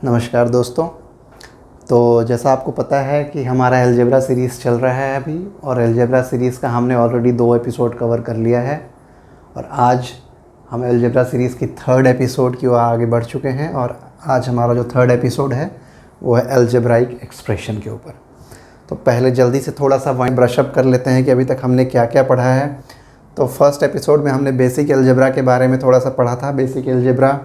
नमस्कार दोस्तों। तो जैसा आपको पता है कि हमारा अलजेब्रा सीरीज़ चल रहा है अभी, और अलजेब्रा सीरीज़ का हमने ऑलरेडी 2 एपिसोड कवर कर लिया है और आज हम अलजेब्रा सीरीज़ की 3rd एपिसोड की ओर आगे बढ़ चुके हैं। और आज हमारा जो 3rd एपिसोड है वो है अलजेब्राइक एक्सप्रेशन के ऊपर। तो पहले जल्दी से थोड़ा सा वाइंड ब्रशअप कर लेते हैं कि अभी तक हमने क्या क्या पढ़ा है। तो फर्स्ट एपिसोड में हमने बेसिक अलजेब्रा के बारे में थोड़ा सा पढ़ा था। बेसिक अलजेब्रा,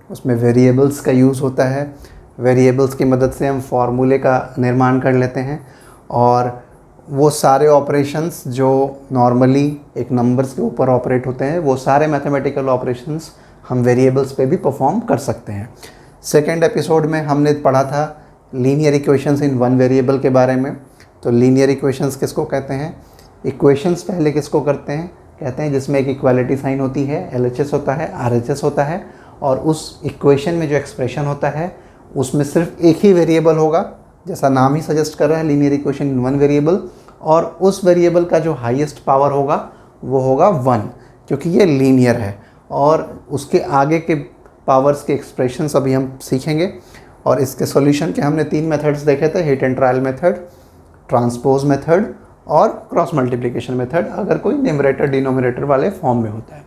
उसमें वेरिएबल्स का यूज़ होता है। वेरिएबल्स की मदद से हम फार्मूले का निर्माण कर लेते हैं और वो सारे ऑपरेशंस जो नॉर्मली एक नंबर्स के ऊपर ऑपरेट होते हैं, वो सारे मैथमेटिकल ऑपरेशंस हम वेरिएबल्स पे भी परफॉर्म कर सकते हैं। सेकेंड एपिसोड में हमने पढ़ा था linear equations in one variable के बारे में। तो लीनियर इक्वेशंस किसको कहते हैं? इक्वेशंस पहले किसको कहते हैं जिसमें एक इक्वालिटी साइन होती है, LHS होता है, RHS होता है, और उस इक्वेशन में जो एक्सप्रेशन होता है उसमें सिर्फ एक ही वेरिएबल होगा, जैसा नाम ही सजेस्ट कर रहा है, linear equation in one variable. और उस वेरिएबल का जो हाईएस्ट पावर होगा वो होगा 1, क्योंकि ये लीनियर है। और उसके आगे के पावर्स के एक्सप्रेशंस अभी हम सीखेंगे। और इसके सॉल्यूशन के हमने 3 मेथड्स देखे थे, hit and trial method, transpose method और क्रॉस मल्टीप्लिकेशन मेथड, अगर कोई न्यूमरेटर डिनोमिनेटर वाले फॉर्म में होता है।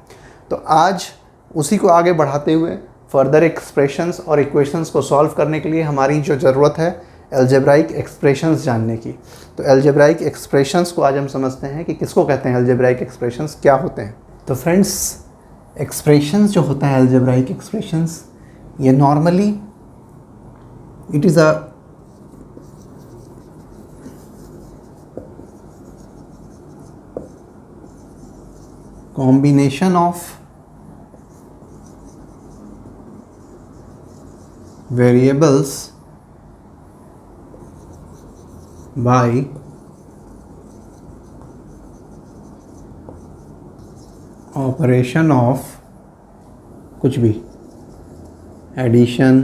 तो आज उसी को आगे बढ़ाते हुए फर्दर एक्सप्रेशंस और इक्वेशंस को सॉल्व करने के लिए हमारी जो ज़रूरत है अलजेब्राइक एक्सप्रेशंस जानने की। तो अलजेब्राइक एक्सप्रेशंस को आज हम समझते हैं कि किसको कहते हैं, अलजेब्राइक एक्सप्रेशंस क्या होते हैं। तो फ्रेंड्स, एक्सप्रेशंस जो होता है अलजेब्राइक एक्सप्रेशंस, ये normally it is a combination of variables by operation of कुछ भी, addition,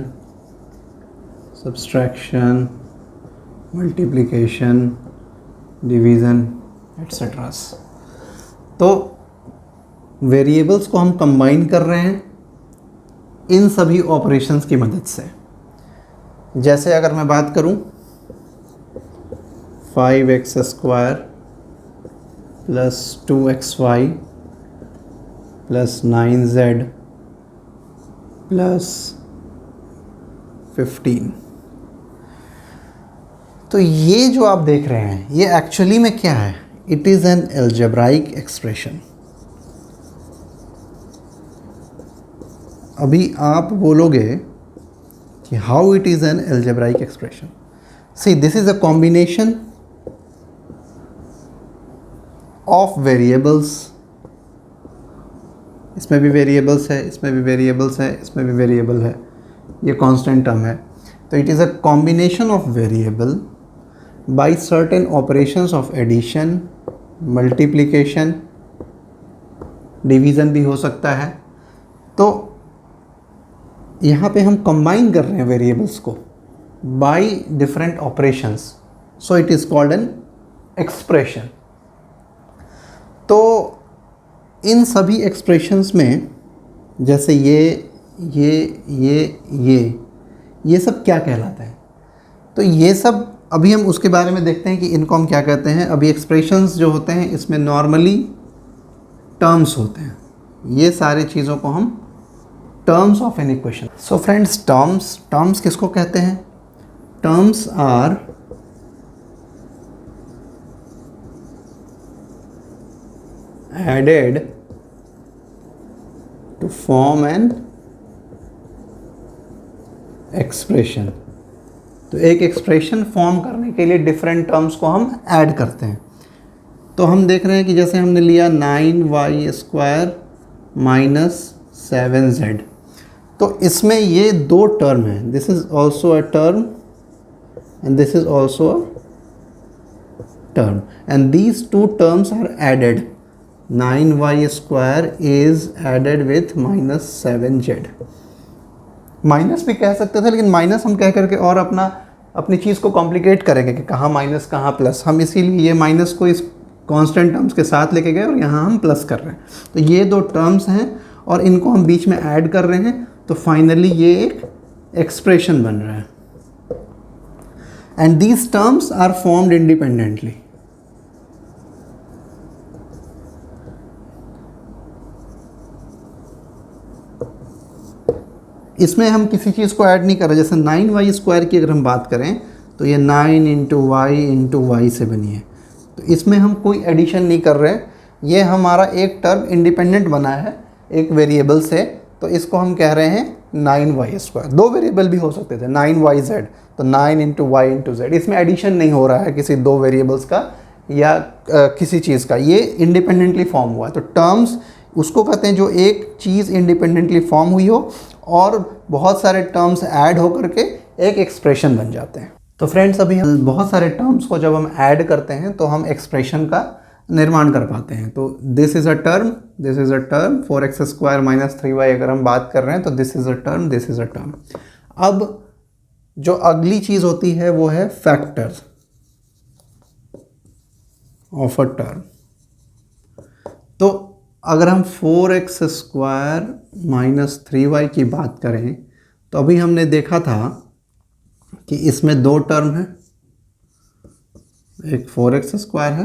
subtraction, multiplication, division etcetera. तो वेरिएबल्स को हम कंबाइन कर रहे हैं इन सभी ऑपरेशंस की मदद से। जैसे अगर मैं बात करूं 5x² plus 2xy plus 9z plus 15, तो ये जो आप देख रहे हैं ये एक्चुअली में क्या है? It is an algebraic expression. अभी आप बोलोगे कि how it is an algebraic expression. See, this is a combination of variables. इसमें भी वेरिएबल्स है, इसमें भी वेरिएबल्स है, इसमें भी वेरिएबल है, ये कांस्टेंट टर्म है। तो it is a combination of variable by certain operations of addition, multiplication, division भी हो सकता है। तो यहाँ पे हम कंबाइन कर रहे हैं वेरिएबल्स को by different operations, so it is called an expression. तो इन सभी एक्सप्रेशंस में जैसे ये सब क्या कहलाता है? तो ये सब अभी हम उसके बारे में देखते हैं कि इनको हम क्या कहते हैं। अभी एक्सप्रेशंस जो होते हैं इसमें नॉर्मली टर्म्स होते हैं, ये सारी चीज़ों को हम terms of an equation. So friends, terms किसको कहते हैं? Terms are added to form an expression. तो एक एक्सप्रेशन फॉर्म करने के लिए डिफरेंट टर्म्स को हम ऐड करते हैं। तो हम देख रहे हैं कि जैसे हमने लिया 9y² माइनस 7z, तो इसमें ये 2 टर्म हैं, this is also a term and this is also a term, and these 2 terms are added. 9y² is added with minus 7z। Minus भी कह सकते थे, लेकिन माइनस हम कह करके और अपनी चीज़ को कॉम्प्लिकेट करेंगे कि कहाँ माइनस कहाँ प्लस। हम इसीलिए ये माइनस को इस कांस्टेंट टर्म्स के साथ लेके गए और यहाँ हम प्लस कर रहे हैं। तो ये 2 टर्म्स हैं और इनको हम बीच में ऐड कर रहे हैं, तो फाइनली ये एक एक्सप्रेशन बन रहा है and these terms are formed independently. इसमें हम किसी चीज़ को ऐड नहीं कर रहे। जैसे 9y² की अगर हम बात करें तो ये 9 इंटू वाई से बनी है, तो इसमें हम कोई एडिशन नहीं कर रहे। ये हमारा एक टर्म इंडिपेंडेंट बना है एक वेरिएबल से, तो इसको हम कह रहे हैं 9y²। दो वेरिएबल भी हो सकते थे 9yz, तो 9 इंटू वाई इंटू जेड। इसमें एडिशन नहीं हो रहा है किसी दो वेरिएबल्स का या किसी चीज़ का, ये इंडिपेंडेंटली फॉर्म हुआ है। तो टर्म्स उसको कहते हैं जो एक चीज़ इंडिपेंडेंटली फॉर्म हुई हो और बहुत सारे टर्म्स ऐड होकर के एक एक्सप्रेशन बन जाते हैं। तो फ्रेंड्स, अभी हम बहुत सारे टर्म्स को जब हम ऐड करते हैं तो हम एक्सप्रेशन का निर्माण कर पाते हैं। तो this is a term, 4x² minus 3y अगर हम बात कर रहे हैं तो this is a term, this is a term. अब जो अगली चीज़ होती है वो है फैक्टर्स ऑफ अ टर्म। तो अगर हम 4x² माइनस 3y की बात करें तो अभी हमने देखा था कि इसमें दो टर्म है, एक 4x² है,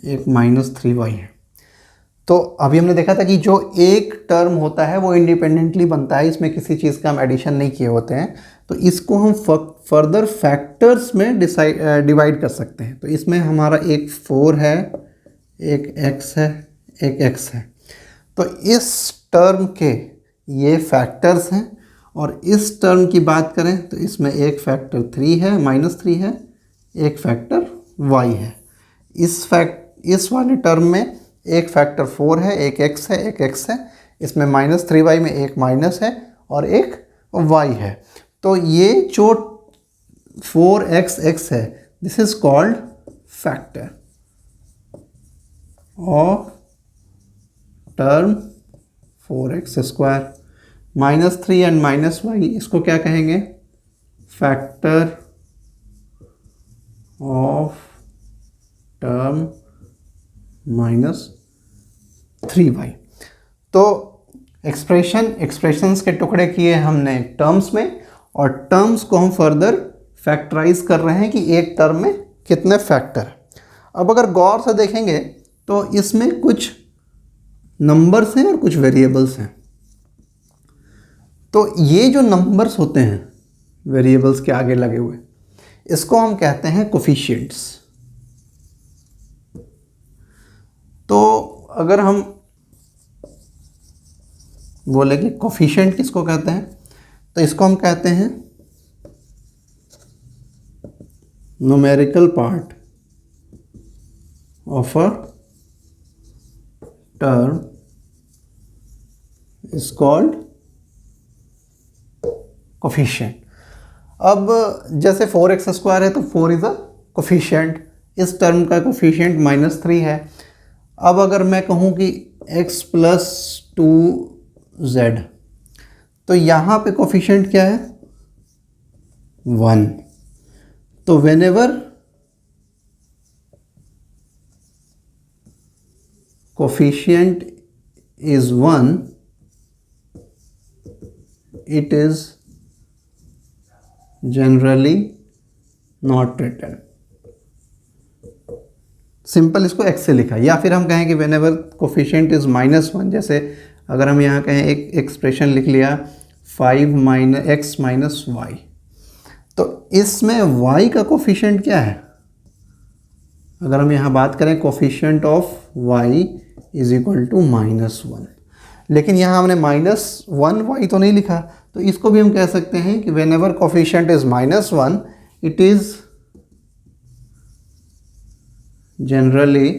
एक माइनस 3y है। तो अभी हमने देखा था कि जो एक टर्म होता है वो इंडिपेंडेंटली बनता है, इसमें किसी चीज़ का हम एडिशन नहीं किए होते हैं। तो इसको हम फर्दर फैक्टर्स में डिवाइड कर सकते हैं। तो इसमें हमारा एक 4 है, एक x है, एक x है। तो इस टर्म के ये फैक्टर्स हैं और इस टर्म की बात करें तो इसमें एक फैक्टर 3 है, -3 है, एक फैक्टर y है। इस वाले टर्म में एक फैक्टर 4 है, एक x है, एक x है। इसमें -3y में एक माइनस है और एक y है। तो ये जो 4xx है, this is called factor of term 4x²। -3 and -y इसको क्या कहेंगे? Factor of term -3y। तो एक्सप्रेशंस के टुकड़े किए हमने टर्म्स में और टर्म्स को हम फर्दर फैक्टराइज कर रहे हैं कि एक टर्म में कितने फैक्टर हैं। अब अगर गौर से देखेंगे तो इसमें कुछ नंबर्स हैं और कुछ वेरिएबल्स हैं। तो ये जो नंबर्स होते हैं वेरिएबल्स के आगे लगे हुए, इसको हम कहते हैं कोफिशिएंट्स। तो अगर हम बोले कि कोफिशिएंट किसको कहते हैं, तो इसको हम कहते हैं numerical part of a term is called coefficient. अब जैसे 4x² है तो 4 इज अ कोफिशिएंट, इस टर्म का कोफिशिएंट -3 है। अब अगर मैं कहूँ कि x + 2z, तो यहाँ पे कोफिशिएंट क्या है? 1। तो whenever coefficient is 1, it is generally not written. Simple इसको x से लिखा, या फिर हम कहें कि व्हेनेवर कोफिशिएंट इज -1, जैसे अगर हम यहाँ कहें एक एक्सप्रेशन लिख लिया 5x - y, तो इसमें y का कोफिशिएंट क्या है? अगर हम यहाँ बात करें coefficient of y is equal to -1, लेकिन यहाँ हमने -1y तो नहीं लिखा, तो इसको भी हम कह सकते हैं कि whenever coefficient is -1, it is generally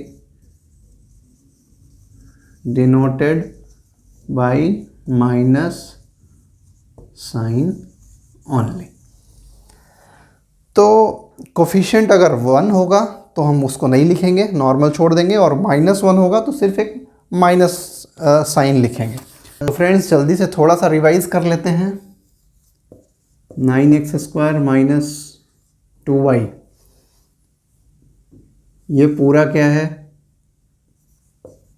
denoted by minus sign only। तो कोफिशिएंट अगर 1 होगा तो हम उसको नहीं लिखेंगे, नॉर्मल छोड़ देंगे, और -1 होगा तो सिर्फ एक माइनस साइन लिखेंगे। तो फ्रेंड्स, जल्दी से थोड़ा सा रिवाइज कर लेते हैं। 9x² माइनस 2y, ये पूरा क्या है?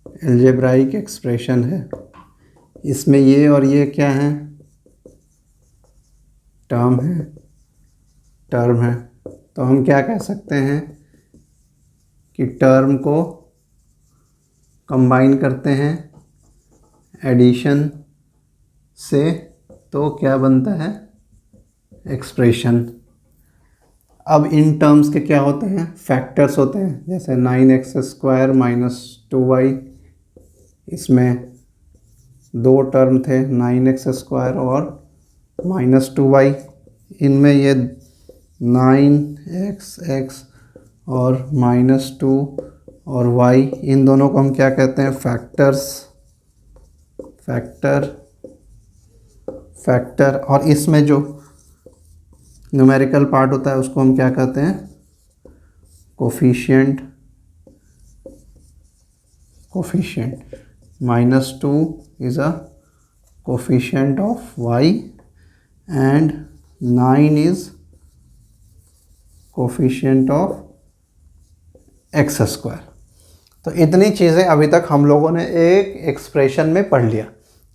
अलजेब्राइक एक्सप्रेशन है। इसमें ये और ये क्या है? टर्म है तो हम क्या कह सकते हैं कि टर्म को कंबाइन करते हैं एडिशन से, तो क्या बनता है एक्सप्रेशन। अब इन टर्म्स के क्या होते हैं, फैक्टर्स होते हैं, जैसे 9x² माइनस 2y, इसमें दो टर्म थे 9x² और माइनस 2y, इनमें ये 9x और माइनस 2 और y, इन दोनों को हम क्या कहते हैं फैक्टर। और इसमें जो न्यूमेरिकल पार्ट होता है उसको हम क्या कहते हैं coefficient. -2 is a coefficient of y and 9 is coefficient of x²। तो इतनी चीज़ें अभी तक हम लोगों ने एक एक्सप्रेशन में पढ़ लिया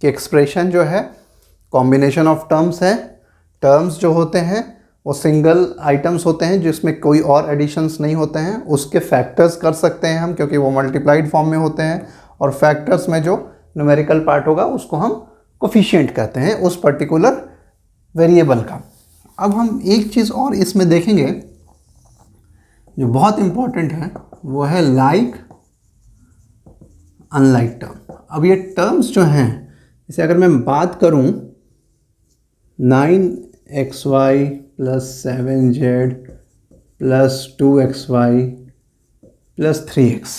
कि एक्सप्रेशन जो है कॉम्बिनेशन ऑफ टर्म्स है। टर्म्स जो होते हैं वो सिंगल आइटम्स होते हैं जिसमें कोई और एडिशंस नहीं होते हैं, उसके फैक्टर्स कर सकते हैं हम क्योंकि वो मल्टीप्लाइड फॉर्म में होते हैं, और फैक्टर्स में जो न्यूमेरिकल पार्ट होगा उसको हम कोफिशिएंट कहते हैं उस पर्टिकुलर वेरिएबल का। अब हम एक चीज़ और इसमें देखेंगे जो बहुत इम्पोर्टेंट है, वो है लाइक अनलाइक टर्म। अब ये टर्म्स जो हैं, जैसे अगर मैं बात करूं 9xy plus 7z plus 2xy plus 3x,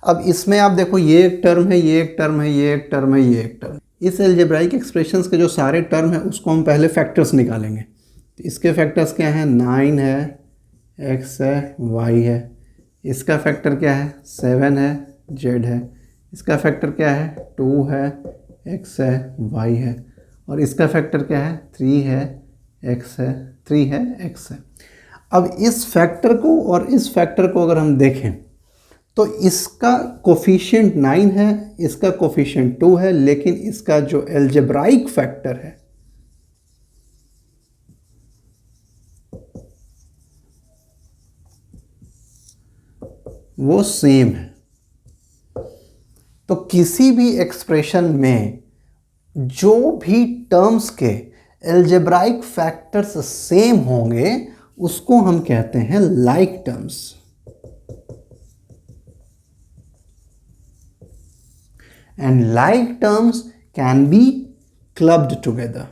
अब इसमें आप देखो ये एक टर्म है, ये एक टर्म है, ये एक टर्म है, ये एक टर्म। इस एल्जेब्राइक एक्सप्रेशंस के जो सारे टर्म है उसको हम पहले फैक्टर्स निकालेंगे। तो इसके फैक्टर्स क्या हैं, 9 है, x है, y है। इसका फैक्टर क्या है, 7 है, z है। इसका फैक्टर क्या है, 2 है, x है, y है। और इसका फैक्टर क्या है, 3 है, x है, 3 है, x है। अब इस फैक्टर को और इस फैक्टर को अगर हम देखें तो इसका कोफिशिएंट 9 है, इसका कोफिशिएंट 2 है, लेकिन इसका जो एल्जेब्राइक फैक्टर है वो सेम है। तो किसी भी एक्सप्रेशन में जो भी टर्म्स के एल्जेब्राइक फैक्टर्स सेम होंगे उसको हम कहते हैं like terms. And like terms can be clubbed together.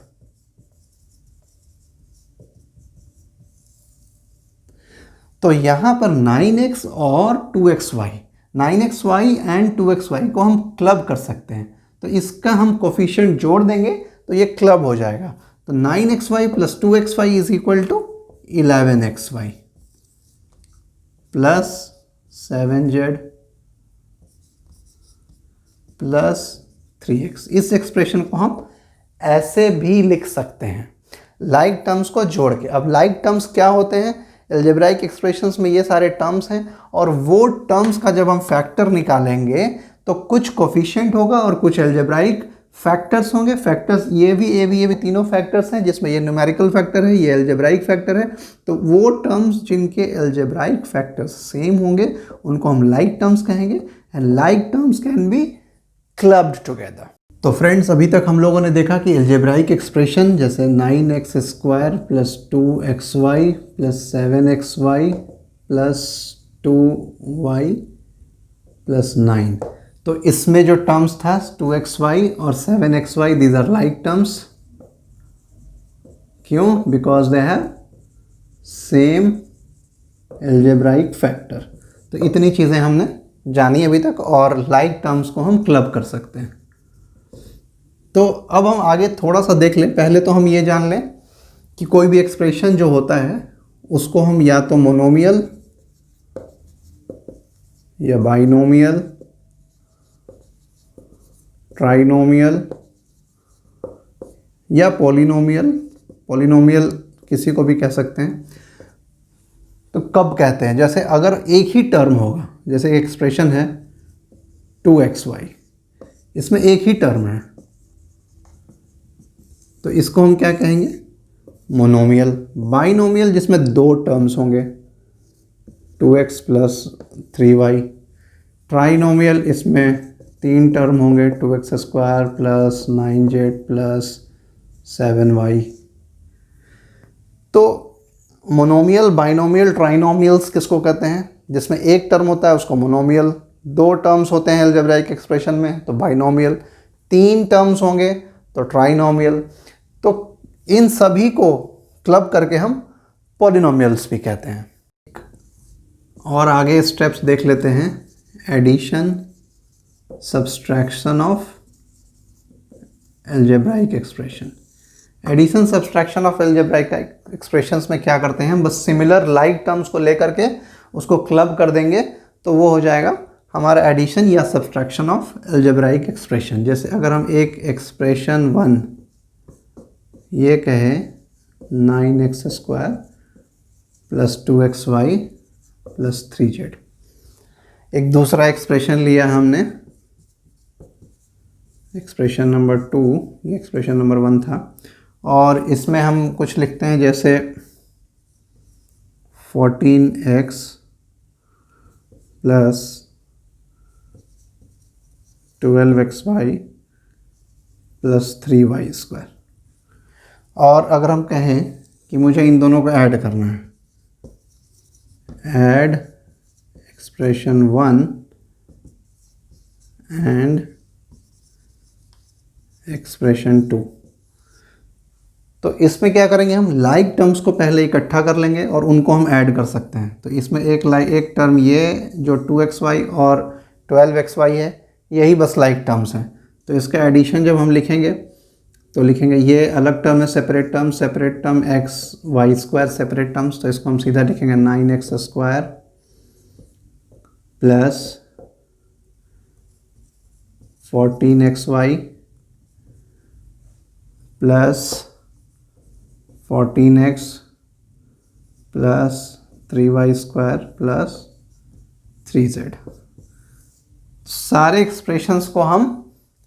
तो यहां पर 9x और 2xy, 9xy एंड 2xy को हम क्लब कर सकते हैं। तो इसका हम कोफिशिएंट जोड़ देंगे तो ये क्लब हो जाएगा। तो 9xy plus 2xy is equal to 11xy plus 7z plus 3x। इस एक्सप्रेशन को हम ऐसे भी लिख सकते हैं लाइक टर्म्स को जोड़ के। अब लाइक टर्म्स क्या होते हैं, एल्जेब्राइक एक्सप्रेशंस में ये सारे टर्म्स हैं और वो टर्म्स का जब हम फैक्टर निकालेंगे तो कुछ कोफिशिएंट होगा और कुछ एल्जेब्राइक फैक्टर्स होंगे। फैक्टर्स ये भी तीनों फैक्टर्स हैं, जिसमें ये न्यूमेरिकल फैक्टर है, ये एल्जेब्राइक फैक्टर है। तो वो टर्म्स जिनके एल्जेब्राइक फैक्टर्स सेम होंगे उनको हम लाइक टर्म्स कहेंगे। And like terms can be clubbed together. तो फ्रेंड्स अभी तक हम लोगों ने देखा कि एल्जेब्राइक एक्सप्रेशन जैसे 9x² plus 2xy plus 7xy plus 2y plus 9, तो इसमें जो टर्म्स था 2xy और 7xy these are like terms. क्यों? Because they have same algebraic factor. तो इतनी चीज़ें हमने जानी अभी तक, और लाइक टर्म्स को हम क्लब कर सकते हैं। तो अब हम आगे थोड़ा सा देख लें। पहले तो हम ये जान लें कि कोई भी एक्सप्रेशन जो होता है उसको हम या तो मोनोमियल या बाइनोमियल, ट्राइनोमियल या पॉलिनोमियल किसी को भी कह सकते हैं। तो कब कहते हैं, जैसे अगर एक ही टर्म होगा, जैसे एक्सप्रेशन है 2xy, इसमें एक ही टर्म है तो इसको हम क्या कहेंगे, मोनोमियल, बाइनोमियल जिसमें दो टर्म्स होंगे 2x प्लस 3y, ट्राइनोमियल इसमें तीन टर्म होंगे 2x square plus 9z plus 7y। तो मोनोमियल, बाइनोमियल, ट्राइनोमियल्स किसको कहते हैं? जिसमें एक टर्म होता है उसको मोनोमियल, दो टर्म्स होते हैं अलजेब्राइक एक्सप्रेशन में तो बाइनोमियल, तीन टर्म्स होंगे तो ट्राइनोमियल। तो इन सभी को क्लब करके हम पॉलिनोमियल्स भी कहते हैं। और आगे स्टेप्स देख लेते हैं। Addition, subtraction of algebraic expression. Addition subtraction of algebraic expressions में क्या करते हैं हम? बस सिमिलर लाइक टर्म्स को लेकर के उसको क्लब कर देंगे तो वो हो जाएगा हमारा एडिशन या सब्सट्रैक्शन ऑफ अलजेब्राइक एक्सप्रेशन। जैसे अगर हम एक एक्सप्रेशन 1 ये कहें 9x square plus 2xy plus 3z, एक दूसरा एक्सप्रेशन लिया हमने एक्सप्रेशन नंबर 2, ये एक्सप्रेशन नंबर 1 था, और इसमें हम कुछ लिखते हैं जैसे 14x plus 12xy plus 3y square. और अगर हम कहें कि मुझे इन दोनों को ऐड करना है, ऐड एक्सप्रेशन 1 एंड एक्सप्रेशन 2, तो इसमें क्या करेंगे हम? लाइक टर्म्स को पहले इकट्ठा कर लेंगे और उनको हम ऐड कर सकते हैं। तो इसमें एक टर्म ये जो 2xy और 12xy है, यही बस लाइक टर्म्स हैं। तो इसका एडिशन जब हम लिखेंगे तो लिखेंगे ये अलग टर्म है, separate term x y square separate terms, तो इसको हम सीधा लिखेंगे 9x square plus 14xy plus 14x plus 3y square plus 3z। सारे एक्सप्रेशंस को हम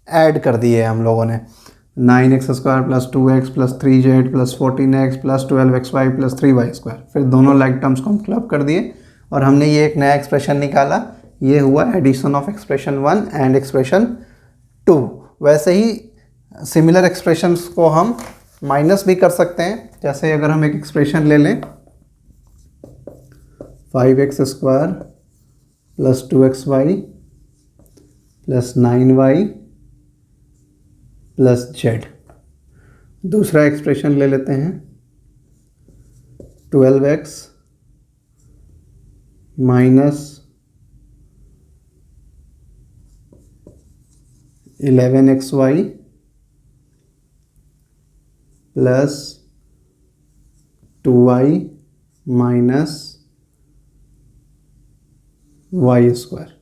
ऐड कर दिए हम लोगों ने। 9x square plus 2x plus 3z plus 14x plus 12xy plus 3y square, फिर दोनों लाइक टर्म्स को हम क्लब कर दिए और हमने ये एक नया एक्सप्रेशन निकाला। ये हुआ addition of expression 1 and expression 2। वैसे ही सिमिलर एक्सप्रेशंस को हम माइनस भी कर सकते हैं। जैसे अगर हम एक एक्सप्रेशन ले लें 5x square plus 2xy plus 9y plus z। दूसरा एक्सप्रेशन ले लेते हैं 12x minus 11xy plus 2y minus y square.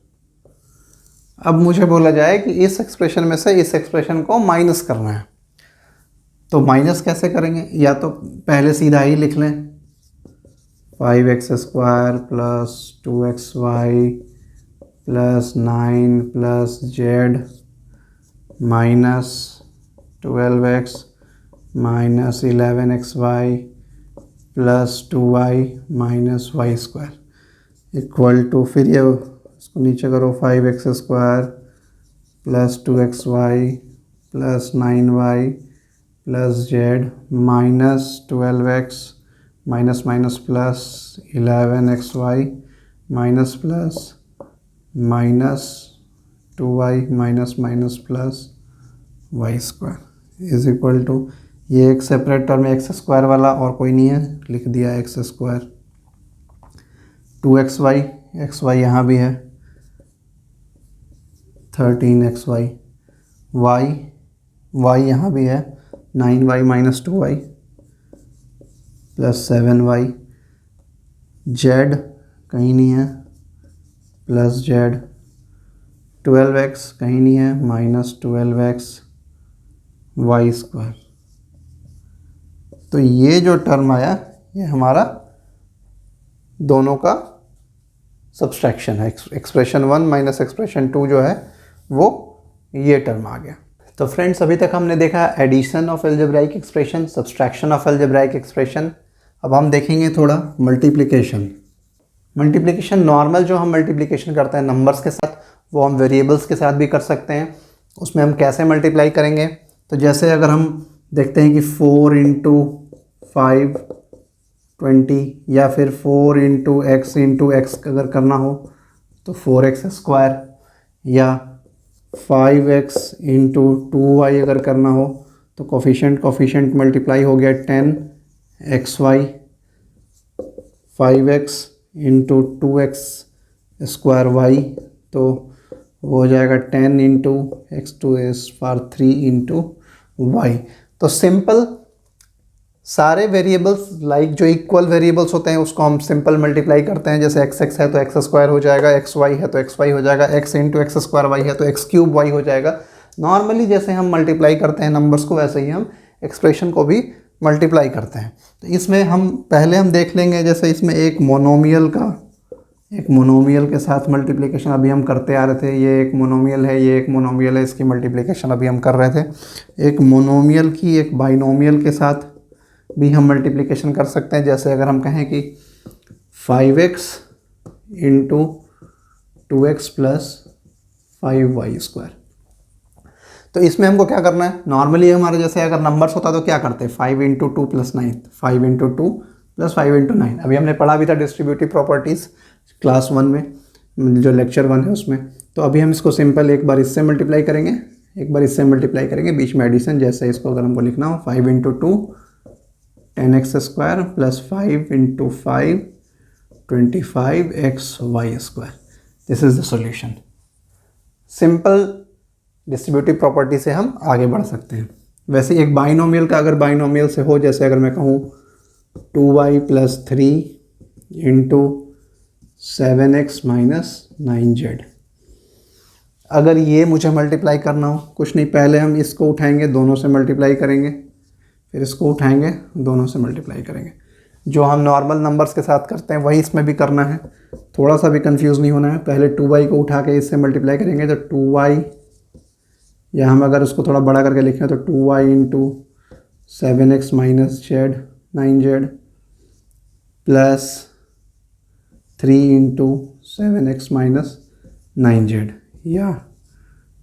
अब मुझे बोला जाए कि इस एक्सप्रेशन में से इस एक्सप्रेशन को माइनस करना है, तो माइनस कैसे करेंगे? या तो पहले सीधा ही लिख लें 5x square plus 2xy plus 9 plus z minus 12x minus 11xy plus 2y minus y square equal to, फिर ये इसको नीचे करो 5x square plus 2xy plus 9y plus z minus 12x minus minus plus 11xy minus plus minus 2y minus minus plus y square is equal to, ये एक separate term है x square वाला और कोई नहीं है, लिख दिया एक्स स्क्वायर 2xy, xy यहाँ भी है 13xy, y यहाँ भी है 9y minus 2y plus 7y, z कहीं नहीं है प्लस z, 12x कहीं नहीं है माइनस 12x y स्क्वायर। तो ये जो टर्म आया ये हमारा दोनों का सब्सट्रैक्शन है। एक्सप्रेशन 1 माइनस एक्सप्रेशन 2 जो है वो ये टर्म आ गया। तो फ्रेंड्स अभी तक हमने देखा addition of algebraic expression, subtraction of algebraic expression. अब हम देखेंगे थोड़ा मल्टीप्लिकेशन। मल्टीप्लिकेशन नॉर्मल जो हम मल्टीप्लिकेशन करते हैं नंबर्स के साथ, वो हम वेरिएबल्स के साथ भी कर सकते हैं। उसमें हम कैसे मल्टीप्लाई करेंगे, तो जैसे अगर हम देखते हैं कि 4 इंटू 5 20, या फिर 4 इंटू एक्स अगर करना हो तो 4x स्क्वायर, या 5x इंटू 2y अगर करना हो तो कोफिशेंट मल्टीप्लाई हो गया 10xy, 5x into 2x square y, तो वो हो जाएगा 10 into x to as power 3 into y. तो सिंपल सारे वेरिएबल्स लाइक जो इक्वल वेरिएबल्स होते हैं उसको हम सिंपल मल्टीप्लाई करते हैं। जैसे x है तो x स्क्वायर हो जाएगा, xy है तो xy हो जाएगा, x into x square y है तो x क्यूब y हो जाएगा। नॉर्मली जैसे हम मल्टीप्लाई करते हैं नंबर्स को, वैसे ही हम एक्सप्रेशन को भी मल्टीप्लाई करते हैं। तो इसमें हम पहले हम देख लेंगे, जैसे इसमें एक मोनोमियल के साथ मल्टीप्लिकेशन अभी हम करते आ रहे थे। ये एक मोनोमियल है, ये एक मोनोमियल है, इसकी मल्टीप्लिकेशन अभी हम कर रहे थे। एक मोनोमियल की एक बाइनोमियल के साथ भी हम मल्टीप्लिकेशन कर सकते हैं। जैसे अगर हम कहें कि 5x into 2x plus 5y square, तो इसमें हमको क्या करना है, नॉर्मली हमारे जैसे अगर नंबर्स होता तो क्या करते हैं, 5 into 2 plus 9, 5 into 2 plus 5 into 9। अभी हमने पढ़ा भी था डिस्ट्रीब्यूटिव प्रॉपर्टीज़ क्लास 1 में, जो लेक्चर 1 है उसमें। तो अभी हम इसको सिंपल एक बार इससे मल्टीप्लाई करेंगे, एक बार इससे मल्टीप्लाई करेंगे, बीच में एडिशन। जैसे इसको अगर हमको लिखना हो 5 into 2 10x square plus 5 into 5 25xy square. This is the solution. Simple distributive property से हम आगे बढ़ सकते हैं। वैसे एक बाइनोमियल का अगर बाइनोमियल से हो, जैसे अगर मैं कहूँ 2y plus 3 into 7x minus 9z, अगर ये मुझे मल्टीप्लाई करना हो, कुछ नहीं, पहले हम इसको उठाएंगे, दोनों से मल्टीप्लाई करेंगे, फिर इसको उठाएंगे, दोनों से मल्टीप्लाई करेंगे। जो हम नॉर्मल नंबर्स के साथ करते हैं वही इसमें भी करना है, थोड़ा सा भी कंफ्यूज नहीं होना है। पहले 2y को उठा के इससे मल्टीप्लाई करेंगे तो 2y, या हम अगर उसको थोड़ा बड़ा करके लिखें तो 2y into 7x minus z 9z plus 3 into 7x minus 9z, या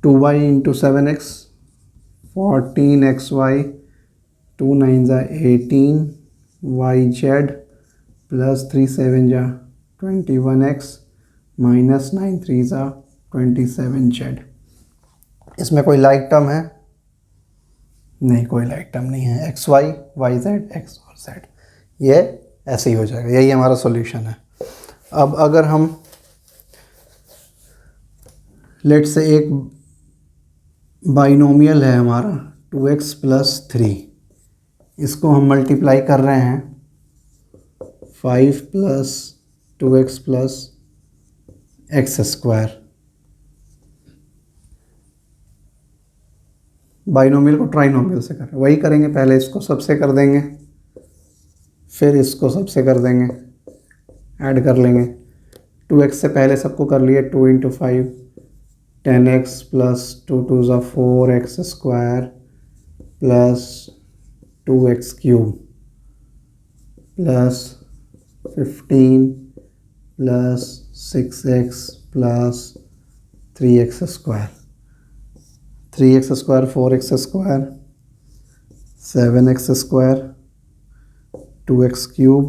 2y इंटू 7x 14xy 2 9 जा 18 yz प्लस 3 7 जा 21x माइनस 9 3 जा 27z। इसमें कोई लाइक टर्म है? नहीं, कोई लाइक टर्म नहीं है। X y, y z, x और जेड, ये ऐसे ही हो जाएगा। यही हमारा सॉल्यूशन है। अब अगर हम लेट से एक बाइनोमियल है हमारा 2x प्लस 3, इसको हम मल्टीप्लाई कर रहे हैं 5 plus 2x plus x square. Binomial को ट्राइनोमियल से कर वही करेंगे, पहले इसको सबसे कर देंगे, फिर इसको सबसे कर देंगे, ऐड कर लेंगे। 2x से पहले सबको कर लिए, 2 इंटू 5 10x प्लस 2 2 ज़ा 4x square plus 2x cube plus 15 plus 6x plus 3x square, 3x square 4x square 7x square 2x cube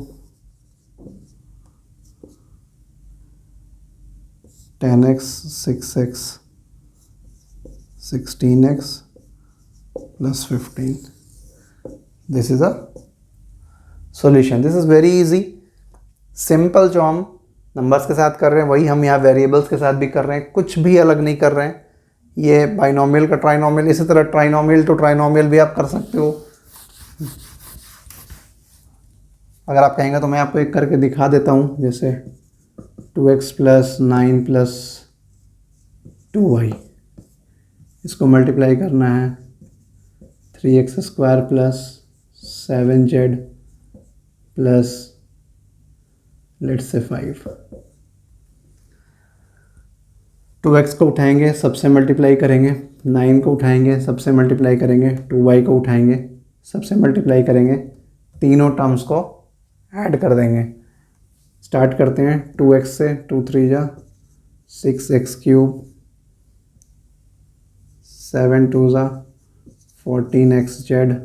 10x 6x 16x plus 15। This is a solution. This is very easy, simple. जो हम numbers के साथ कर रहे हैं वही हम यहाँ वेरिएबल्स के साथ भी कर रहे हैं, कुछ भी अलग नहीं कर रहे हैं। ये बाइनोमियल का ट्राइनोमियल, इसी तरह ट्राइनोमियल टू ट्राइनोमियल भी आप कर सकते हो। अगर आप कहेंगे तो मैं आपको एक करके दिखा देता हूँ। जैसे 2x प्लस 9 प्लस 2y, इसको मल्टीप्लाई करना है 3x square plus 7z plus let's say 5। 2x को उठाएंगे, सबसे मल्टीप्लाई करेंगे, 9 को उठाएंगे, सबसे मल्टीप्लाई करेंगे, 2y को उठाएंगे, सबसे मल्टीप्लाई करेंगे, तीनों टर्म्स को ऐड कर देंगे। स्टार्ट करते हैं 2x से, 2 3 जा 6x क्यूब, 7 2 जा 14xz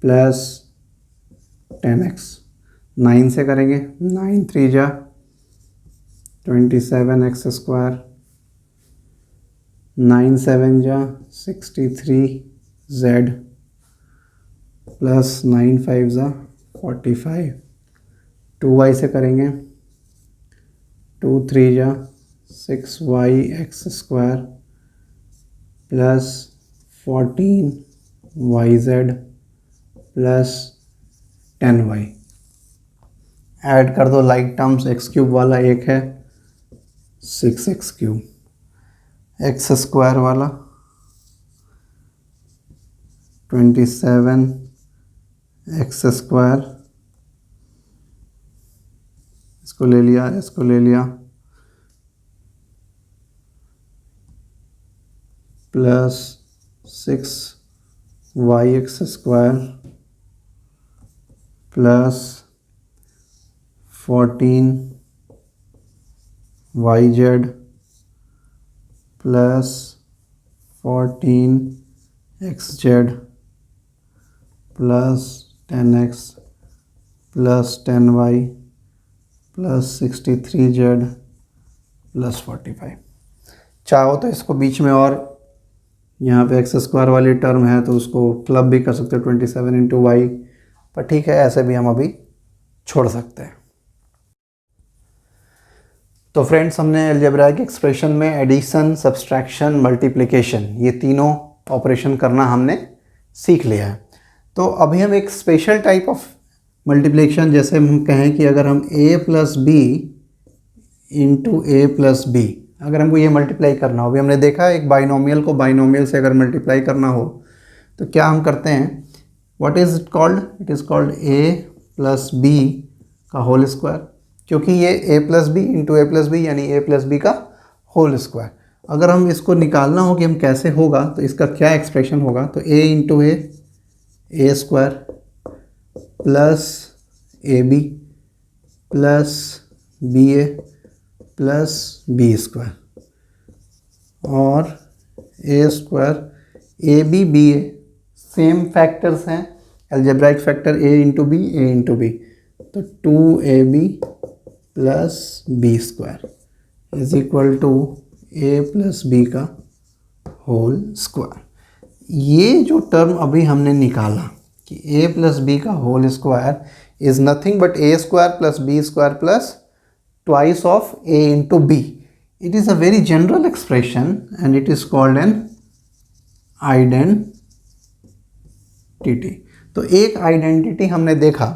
प्लस 10x। 9 से करेंगे, 9 3 जा 27x स्क्वायर, 9 7 जा 63z प्लस 9 5 जा 45। 2y से करेंगे, 2 3 जा 6yx square plus 14yz plus 10y। Add कर दो लाइक टर्म्स, एक्स क्यूब वाला एक है 6x क्यूब, एक्स स्क्वायर वाला 27x स्क्वायर, इसको ले लिया, इसको ले लिया, plus 6yx square plus 14yz plus 14xz plus 10x plus 10y plus 63z plus 45। चाहो तो इसको बीच में, और यहाँ पे एक्स स्क्वायर वाली टर्म है तो उसको क्लब भी कर सकते हो 27 इंटू वाई, पर ठीक है ऐसे भी हम अभी छोड़ सकते हैं। तो फ्रेंड्स, हमने अलजेब्राइक एक्सप्रेशन में एडिशन, सब्सट्रैक्शन, मल्टीप्लिकेशन, ये तीनों ऑपरेशन करना हमने सीख लिया है। तो अभी हम एक स्पेशल टाइप ऑफ मल्टीप्लिकेशन, जैसे हम कहें कि अगर हम a plus b into a plus b, अगर हमको ये मल्टीप्लाई करना हो, अभी हमने देखा एक बाइनोमियल को बाइनोमियल से अगर मल्टीप्लाई करना हो तो क्या हम करते हैं, what is it called, it is called a plus b का होल स्क्वायर, क्योंकि ये a plus b into a plus b यानी a प्लस बी का होल स्क्वायर। अगर हम इसको निकालना हो कि हम कैसे होगा तो इसका क्या एक्सप्रेशन होगा, तो a into a square plus a b plus b a plus b square, और a square a b a same factors हैं, algebraic factor a into b, a into b, तो 2ab plus b square is equal to a plus b का whole square. ये जो term अभी हमने निकाला कि a प्लस बी का whole square is nothing but a square plus b square plus twice of a into b. It is a very general expression and it is called an identity. तो एक identity हमने देखा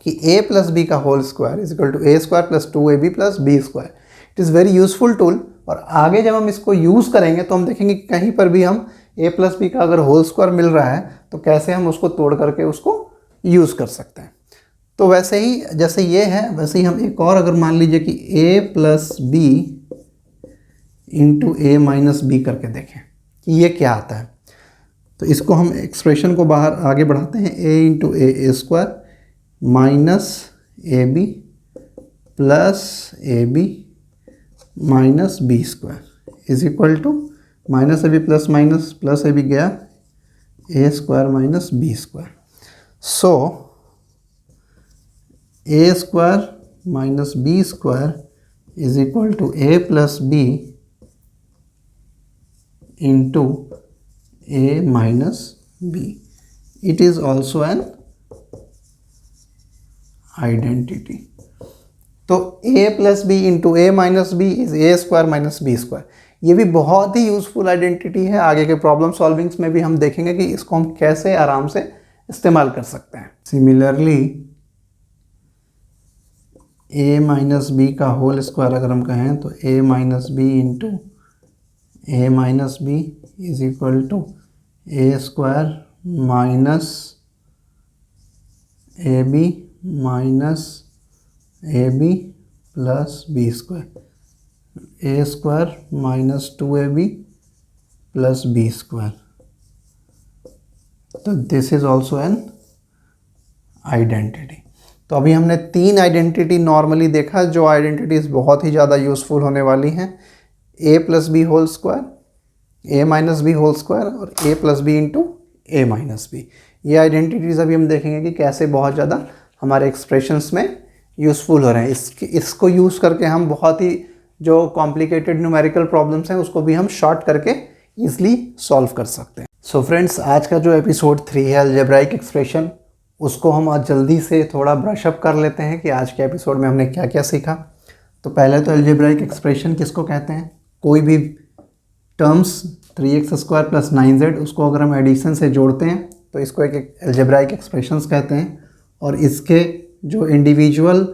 कि a plus b का whole square is equal to a square plus 2ab plus b square. It is very useful tool, और आगे जब हम इसको यूज़ करेंगे तो हम देखेंगे कि कहीं पर भी हम a प्लस बी का अगर होल स्क्वायर मिल रहा है तो कैसे हम उसको तोड़ करके उसको यूज़ कर सकते हैं। तो वैसे ही जैसे ये है वैसे ही हम एक और अगर मान लीजिए कि a plus b into a minus b करके देखें कि ये क्या आता है, तो इसको हम एक्सप्रेशन को बाहर आगे बढ़ाते हैं, a into a square minus a b plus a b minus b square is equal to minus a b plus a b गया a square minus b square. So a square minus b square is equal to a plus b into a minus b. It is also an identity. तो a plus b into a minus b is a square minus b square. ये भी बहुत ही useful identity है। आगे के problem सॉल्विंग्स में भी हम देखेंगे कि इसको हम कैसे आराम से इस्तेमाल कर सकते हैं। सिमिलरली a माइनस बी का होल स्क्वायर अगर हम कहें तो a minus b into a minus b is equal to a square minus a b minus a b plus b square, a square minus 2ab plus b square. तो this is also an identity. तो अभी हमने 3 identity normally देखा, जो identities बहुत ही ज़्यादा useful होने वाली हैं। ए प्लस बी होल स्क्वायर, ए माइनस बी होल स्क्वायर और ए plus b into a minus b. ये आइडेंटिटीज़ अभी हम देखेंगे कि कैसे बहुत ज़्यादा हमारे एक्सप्रेशंस में यूज़फुल हो रहे हैं। इसको यूज़ करके हम बहुत ही जो कॉम्प्लिकेटेड न्यूमेरिकल प्रॉब्लम्स हैं उसको भी हम शॉर्ट करके ईजिली सॉल्व कर सकते हैं। सो फ्रेंड्स, आज का जो एपिसोड 3 है अलजेब्राइक एक्सप्रेशन, उसको हम आज जल्दी से थोड़ा ब्रशअप कर लेते हैं कि आज के एपिसोड में हमने क्या क्या सीखा। तो पहले तो अलजेब्राइक एक्सप्रेशन किसको कहते हैं? कोई भी टर्म्स 3x² प्लस 9z, उसको अगर हम एडिशन से जोड़ते हैं तो इसको एक अलजेब्राइक एक्सप्रेशंस कहते हैं। और इसके जो इंडिविजुअल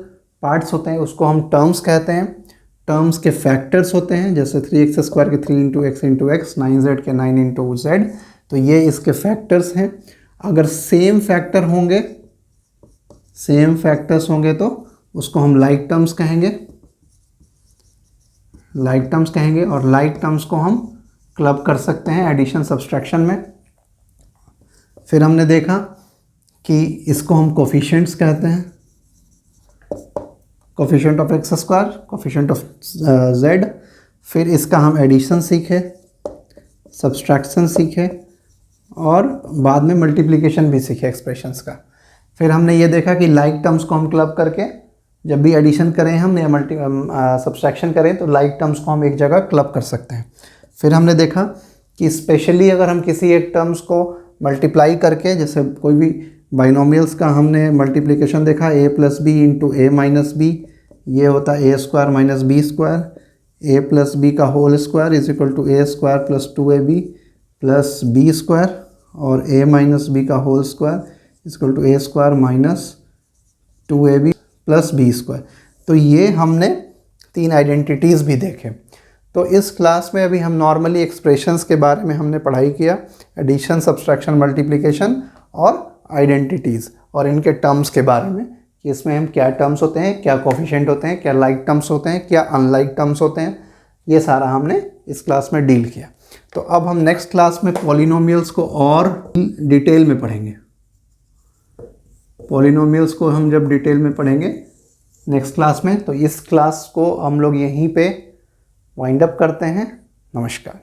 पार्ट्स होते हैं उसको हम टर्म्स कहते हैं। टर्म्स के फैक्टर्स होते हैं, जैसे 3x² के 3 इंटू एक्स, 9z के 9 इंटू z, तो ये इसके फैक्टर्स हैं। अगर सेम फैक्टर्स होंगे तो उसको हम लाइक टर्म्स कहेंगे, और लाइक टर्म्स को हम क्लब कर सकते हैं एडिशन सब्सट्रैक्शन में। फिर हमने देखा कि इसको हम कोफिशिएंट्स कहते हैं, coefficient of x², coefficient of z। फिर इसका हम एडिशन सीखे, सब्सट्रैक्शन सीखे और बाद में मल्टीप्लिकेशन भी सीखे एक्सप्रेशंस का। फिर हमने ये देखा कि लाइक टर्म्स को हम क्लब करके जब भी एडिशन करें हम या सब्सट्रैक्शन करें तो लाइक टर्म्स को हम एक जगह क्लब कर सकते हैं। फिर हमने देखा कि स्पेशली अगर हम किसी एक टर्म्स को मल्टीप्लाई करके, जैसे कोई भी बाइनोमियल्स का हमने मल्टीप्लिकेशन देखा, a plus b into a minus b, ये होता है a² minus b square. a plus b का whole square is equal to a² plus 2ab plus b square, और a माइनस बी का whole square is equal to a² minus 2ab plus b square. तो ये हमने 3 identities भी देखे। तो इस क्लास में अभी हम नॉर्मली एक्सप्रेशंस के बारे में हमने पढ़ाई किया, एडिशन, सब्सट्रैक्शन, मल्टीप्लिकेशन और आइडेंटिटीज़, और इनके टर्म्स के बारे में कि इसमें हम क्या टर्म्स होते हैं, क्या कोफिशिएंट होते हैं, क्या लाइक टर्म्स होते हैं, क्या अनलाइक टर्म्स होते हैं, ये सारा हमने इस क्लास में डील किया। तो अब हम नेक्स्ट क्लास में पॉलिनोमियल्स को और डिटेल में पढ़ेंगे। पॉलिनोमियल्स को हम जब डिटेल में पढ़ेंगे नेक्स्ट क्लास में, तो इस क्लास को हम लोग यहीं पे वाइंड अप करते हैं। नमस्कार।